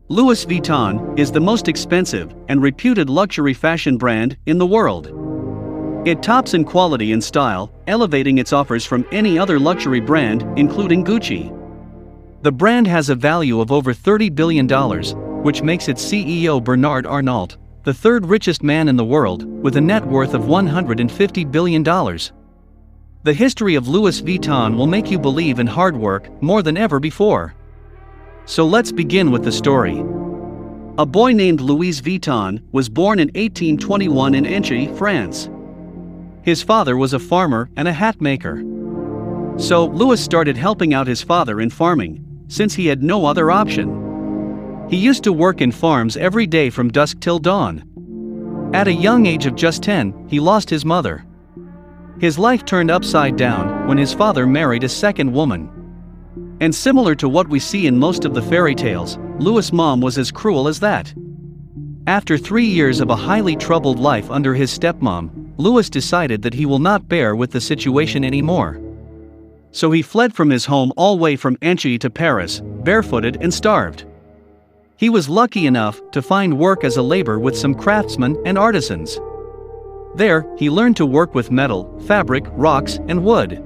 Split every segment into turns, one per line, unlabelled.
Louis Vuitton is the most expensive and reputed luxury fashion brand in the world. It tops in quality and style, elevating its offers from any other luxury brand, including Gucci. The brand has a value of over $30 billion, which makes its CEO Bernard Arnault the third richest man in the world, with a net worth of $150 billion. The history of Louis Vuitton will make you believe in hard work more than ever before. So let's begin with the story. A boy named Louis Vuitton was born in 1821 in Inchy, France. His father was a farmer and a hat maker. So Louis started helping out his father in farming, since he had no other option. He used to work in farms every day from dusk till dawn. At a young age of just 10, he lost his mother. His life turned upside down when his father married a second woman. And similar to what we see in most of the fairy tales, Louis' mom was as cruel as that. After 3 years of a highly troubled life under his stepmom, Louis decided that he will not bear with the situation anymore. So he fled from his home all the way from Inchy to Paris, barefooted and starved. He was lucky enough to find work as a laborer with some craftsmen and artisans. There, he learned to work with metal, fabric, rocks, and wood.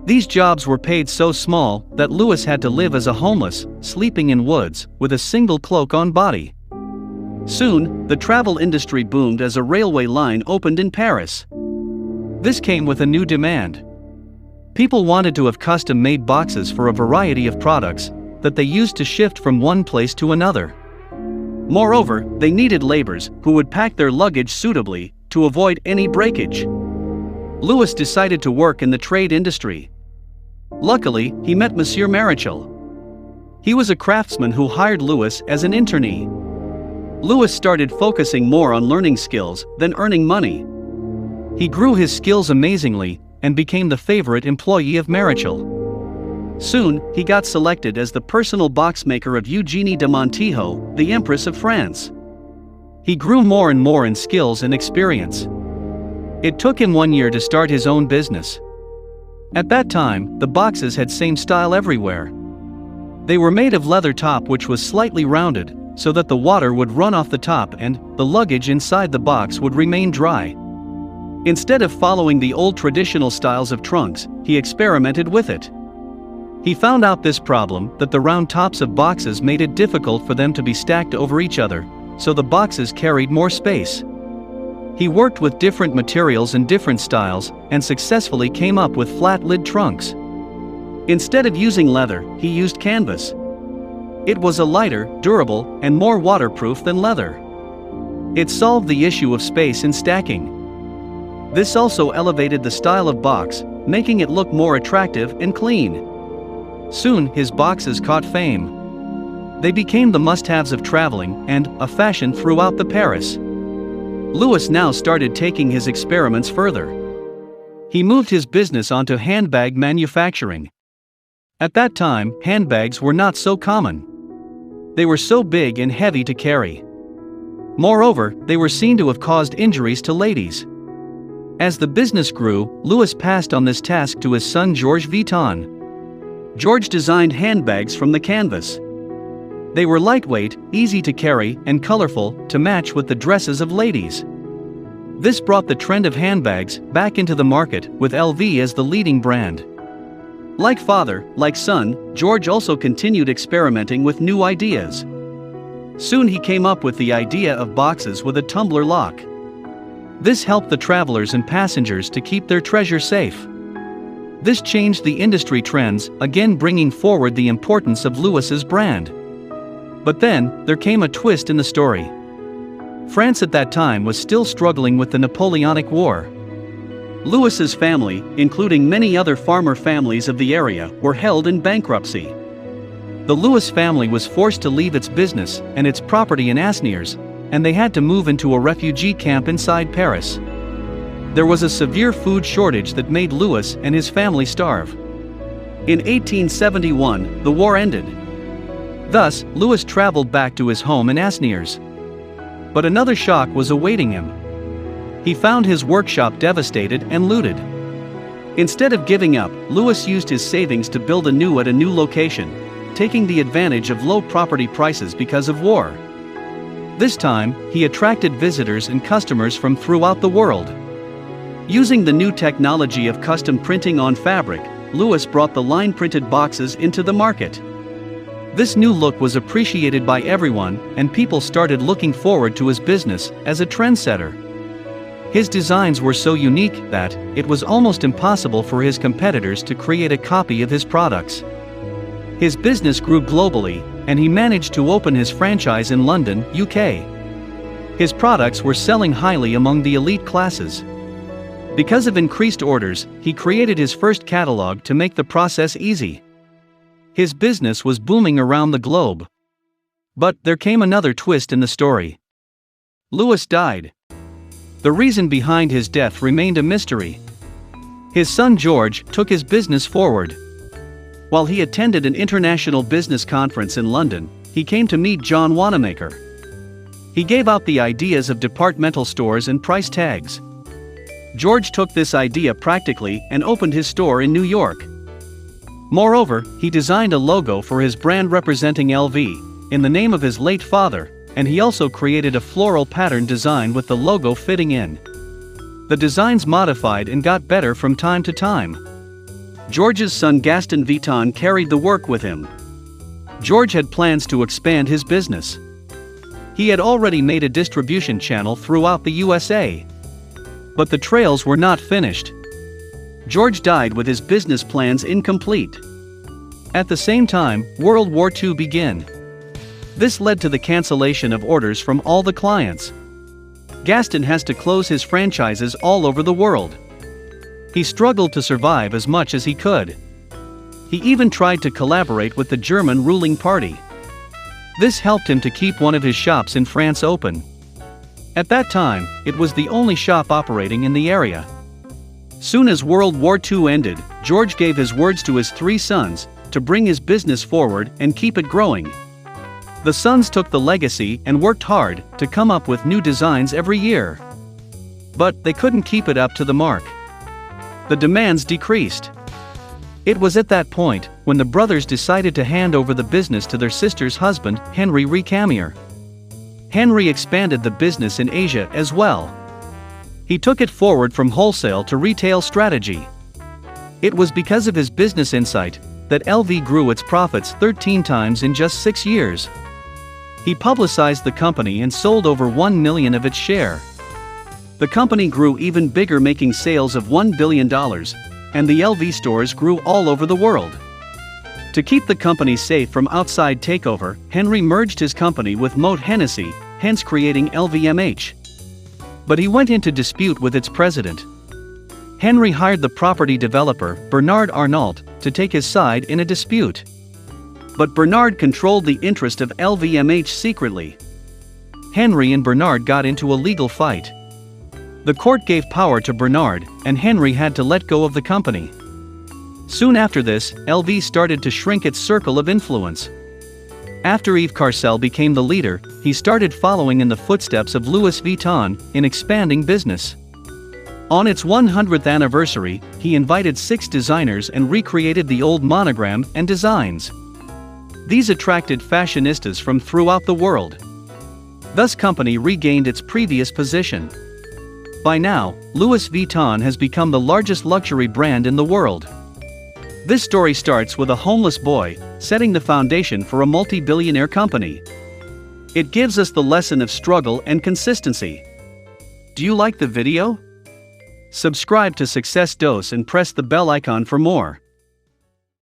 These jobs were paid so small that Louis had to live as a homeless, sleeping in woods, with a single cloak on body. Soon, the travel industry boomed as a railway line opened in Paris. This came with a new demand. People wanted to have custom-made boxes for a variety of products that they used to shift from one place to another. Moreover, they needed laborers who would pack their luggage suitably to avoid any breakage. Louis decided to work in the trade industry. Luckily, he met Monsieur Marichal. He was a craftsman who hired Louis as an internee. Louis started focusing more on learning skills than earning money. He grew his skills amazingly and became the favorite employee of Marichal. Soon, he got selected as the personal box maker of Eugénie de Montijo, the Empress of France. He grew more and more in skills and experience. It took him 1 year to start his own business. At that time, the boxes had same style everywhere. They were made of leather top which was slightly rounded, so that the water would run off the top and the luggage inside the box would remain dry. Instead of following the old traditional styles of trunks, he experimented with it. He found out this problem, that the round tops of boxes made it difficult for them to be stacked over each other, so the boxes carried more space. He worked with different materials and different styles, and successfully came up with flat-lid trunks. Instead of using leather, he used canvas. It was a lighter, durable, and more waterproof than leather. It solved the issue of space in stacking. This also elevated the style of box, making it look more attractive and clean. Soon, his boxes caught fame. They became the must-haves of traveling and a fashion throughout the Paris. Louis now started taking his experiments further. He moved his business onto handbag manufacturing. At that time, handbags were not so common. They were so big and heavy to carry. Moreover, they were seen to have caused injuries to ladies. As the business grew, Louis passed on this task to his son Georges Vuitton. Georges designed handbags from the canvas. They were lightweight, easy to carry, and colorful, to match with the dresses of ladies. This brought the trend of handbags back into the market, with LV as the leading brand. Like father, like son, Georges also continued experimenting with new ideas. Soon he came up with the idea of boxes with a tumbler lock. This helped the travelers and passengers to keep their treasure safe. This changed the industry trends, again bringing forward the importance of Louis's brand. But then, there came a twist in the story. France at that time was still struggling with the Napoleonic War. Louis's family, including many other farmer families of the area, were held in bankruptcy. The Louis family was forced to leave its business and its property in Asnières, and they had to move into a refugee camp inside Paris. There was a severe food shortage that made Louis and his family starve. In 1871, the war ended. Thus, Louis traveled back to his home in Asnières. But another shock was awaiting him. He found his workshop devastated and looted. Instead of giving up, Louis used his savings to build anew at a new location. taking the advantage of low property prices because of war. This time, he attracted visitors and customers from throughout the world. Using the new technology of custom printing on fabric, Louis brought the line-printed boxes into the market. This new look was appreciated by everyone, and people started looking forward to his business as a trendsetter. His designs were so unique that it was almost impossible for his competitors to create a copy of his products. His business grew globally, and he managed to open his franchise in London, UK. His products were selling highly among the elite classes. Because of increased orders, he created his first catalog to make the process easy. His business was booming around the globe. But there came another twist in the story. Louis died. The reason behind his death remained a mystery. His son George took his business forward. While he attended an international business conference in London, he came to meet John Wanamaker. He gave out the ideas of departmental stores and price tags. George took this idea practically and opened his store in New York. Moreover, he designed a logo for his brand representing LV, in the name of his late father, and he also created a floral pattern design with the logo fitting in. The designs modified and got better from time to time. George's son Gaston Vuitton carried the work with him. George had plans to expand his business. He had already made a distribution channel throughout the USA. But the trails were not finished. George died with his business plans incomplete. At the same time, World War II began. This led to the cancellation of orders from all the clients. Gaston has to close his franchises all over the world. He struggled to survive as much as he could. He even tried to collaborate with the German ruling party. This helped him to keep one of his shops in France open. At that time, it was the only shop operating in the area. Soon as World War II ended, George gave his words to his 3 sons to bring his business forward and keep it growing. The sons took the legacy and worked hard to come up with new designs every year. But they couldn't keep it up to the mark. The demands decreased. It was at that point when the brothers decided to hand over the business to their sister's husband, Henry Recamier. Henry expanded the business in Asia as well. He took it forward from wholesale to retail strategy. It was because of his business insight that LV grew its profits 13 times in just 6 years. He publicized the company and sold over 1 million of its share. The company grew even bigger, making sales of $1 billion, and the LV stores grew all over the world. To keep the company safe from outside takeover, Henry merged his company with Moët Hennessy, hence creating LVMH. But he went into dispute with its president. Henry hired the property developer, Bernard Arnault, to take his side in a dispute. But Bernard controlled the interest of LVMH secretly. Henry and Bernard got into a legal fight. The court gave power to Bernard, and Henry had to let go of the company. Soon after this, LV started to shrink its circle of influence. After Yves Carcel became the leader, he started following in the footsteps of Louis Vuitton in expanding business. On its 100th anniversary, he invited 6 designers and recreated the old monogram and designs. These attracted fashionistas from throughout the world. Thus, company regained its previous position. By now, Louis Vuitton has become the largest luxury brand in the world. This story starts with a homeless boy setting the foundation for a multi-billionaire company. It gives us the lesson of struggle and consistency. Do you like the video? Subscribe to Success Dose and press the bell icon for more.